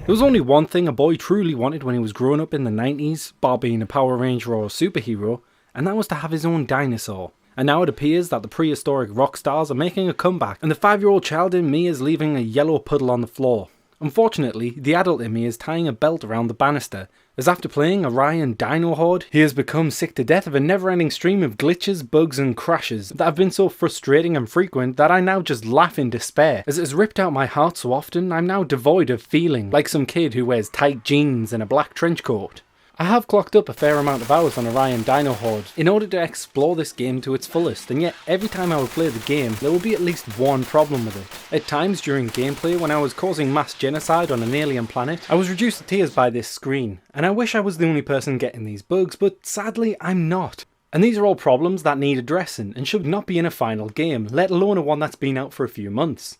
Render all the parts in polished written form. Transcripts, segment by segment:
There was only one thing a boy truly wanted when he was growing up in the 90s, bar being a Power Ranger or a superhero, and that was to have his own dinosaur. And now it appears that the prehistoric rock stars are making a comeback, and the 5-year-old child in me is leaving a yellow puddle on the floor. Unfortunately, the adult in me is tying a belt around the banister, as after playing Orion Dino-Horde, he has become sick to death of a never-ending stream of glitches, bugs and crashes that have been so frustrating and frequent that I now just laugh in despair. As it has ripped out my heart so often, I'm now devoid of feeling, like some kid who wears tight jeans and a black trench coat. I have clocked up a fair amount of hours on Orion Dino-Horde in order to explore this game to its fullest, and yet every time I would play the game there would be at least one problem with it. At times during gameplay when I was causing mass genocide on an alien planet, I was reduced to tears by this screen, and I wish I was the only person getting these bugs, but sadly I'm not. And these are all problems that need addressing and should not be in a final game, let alone a one that's been out for a few months.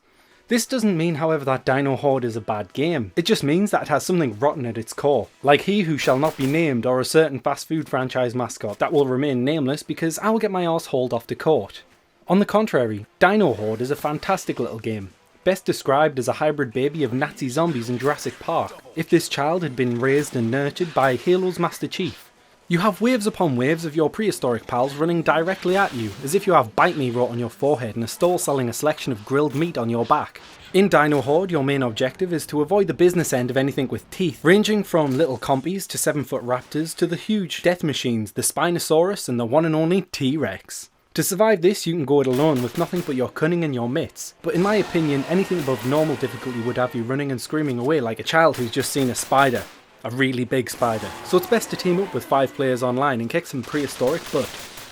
This doesn't mean, however, that Dino-Horde is a bad game. It just means that it has something rotten at its core, like He Who Shall Not Be Named or a certain fast food franchise mascot that will remain nameless because I will get my arse hauled off to court. On the contrary, Dino-Horde is a fantastic little game, best described as a hybrid baby of Nazi zombies in Jurassic Park, if this child had been raised and nurtured by Halo's Master Chief. You have waves upon waves of your prehistoric pals running directly at you, as if you have Bite Me wrote on your forehead and a stall selling a selection of grilled meat on your back. In Dino-Horde, your main objective is to avoid the business end of anything with teeth, ranging from little compies to 7-foot raptors to the huge death machines, the Spinosaurus and the one and only T-Rex. To survive this, you can go it alone with nothing but your cunning and your mitts, but in my opinion, anything above normal difficulty would have you running and screaming away like a child who's just seen a spider. A really big spider. So it's best to team up with 5 players online and kick some prehistoric butt.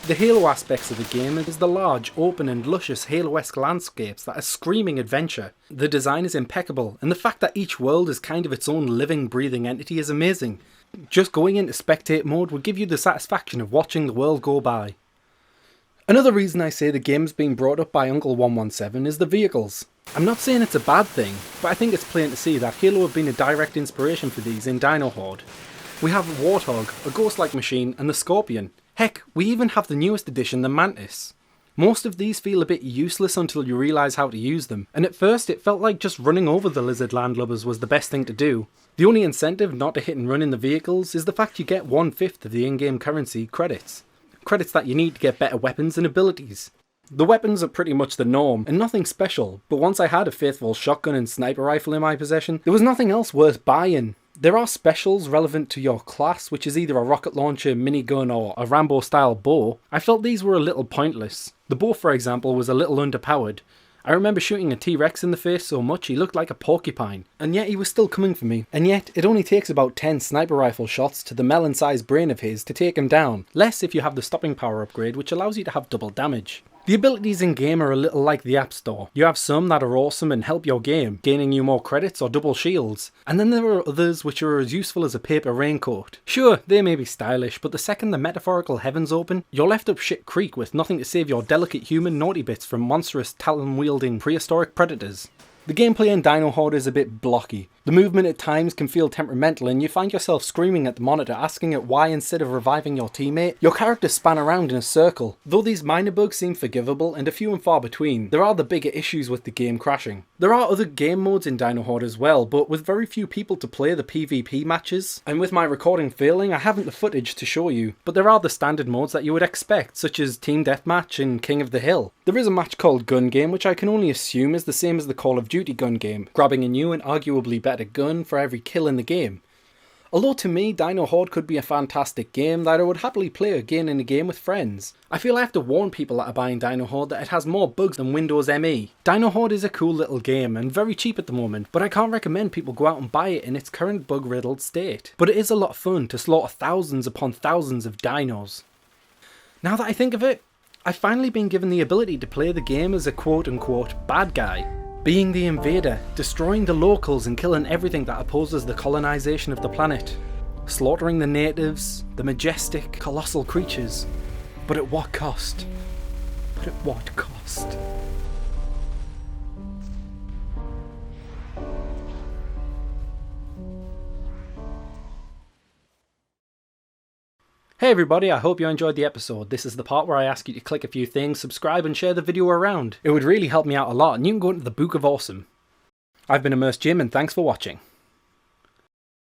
The Halo aspects of the game is the large, open and luscious Halo-esque landscapes that are screaming adventure. The design is impeccable, and the fact that each world is kind of its own living, breathing entity is amazing. Just going into spectate mode would give you the satisfaction of watching the world go by. Another reason I say the game's being brought up by Uncle 117 is the vehicles. I'm not saying it's a bad thing, but I think it's plain to see that Halo have been a direct inspiration for these in Dino-Horde. We have Warthog, a ghost-like machine, and the Scorpion. Heck, we even have the newest addition, the Mantis. Most of these feel a bit useless until you realise how to use them, and at first it felt like just running over the lizard landlubbers was the best thing to do. The only incentive not to hit and run in the vehicles is the fact you get 1/5 of the in-game currency credits. Credits that you need to get better weapons and abilities. The weapons are pretty much the norm, and nothing special, but once I had a faithful shotgun and sniper rifle in my possession, there was nothing else worth buying. There are specials relevant to your class, which is either a rocket launcher, minigun or a Rambo style bow. I felt these were a little pointless. The bow, for example, was a little underpowered. I remember shooting a T-Rex in the face so much he looked like a porcupine, and yet he was still coming for me. And yet, it only takes about 10 sniper rifle shots to the melon-sized brain of his to take him down. Less if you have the stopping power upgrade, which allows you to have double damage. The abilities in game are a little like the App Store. You have some that are awesome and help your game, gaining you more credits or double shields, and then there are others which are as useful as a paper raincoat. Sure, they may be stylish, but the second the metaphorical heavens open, you're left up shit creek with nothing to save your delicate human naughty bits from monstrous talon-wielding prehistoric predators. The gameplay in Dino-Horde is a bit blocky. The movement at times can feel temperamental and you find yourself screaming at the monitor asking it why instead of reviving your teammate, your character span around in a circle. Though these minor bugs seem forgivable and are few and far between, there are the bigger issues with the game crashing. There are other game modes in Dino-Horde as well, but with very few people to play the PvP matches, and with my recording failing I haven't the footage to show you, but there are the standard modes that you would expect, such as Team Deathmatch and King of the Hill. There is a match called Gun Game, which I can only assume is the same as the Call of Duty gun game, grabbing a new and arguably better gun for every kill in the game. Although to me, Dino-Horde could be a fantastic game that I would happily play again in a game with friends. I feel I have to warn people that are buying Dino-Horde that it has more bugs than Windows ME. Dino-Horde is a cool little game and very cheap at the moment, but I can't recommend people go out and buy it in its current bug-riddled state. But it is a lot of fun to slaughter thousands upon thousands of dinos. Now that I think of it, I've finally been given the ability to play the game as a quote-unquote bad guy. Being the invader, destroying the locals and killing everything that opposes the colonization of the planet. Slaughtering the natives, the majestic, colossal creatures. But at what cost? But at what cost? Hey everybody, I hope you enjoyed the episode. This is the part where I ask you to click a few things, subscribe and share the video around. It would really help me out a lot and you can go into the Book of Awesome. I've been Immersed Jim and thanks for watching.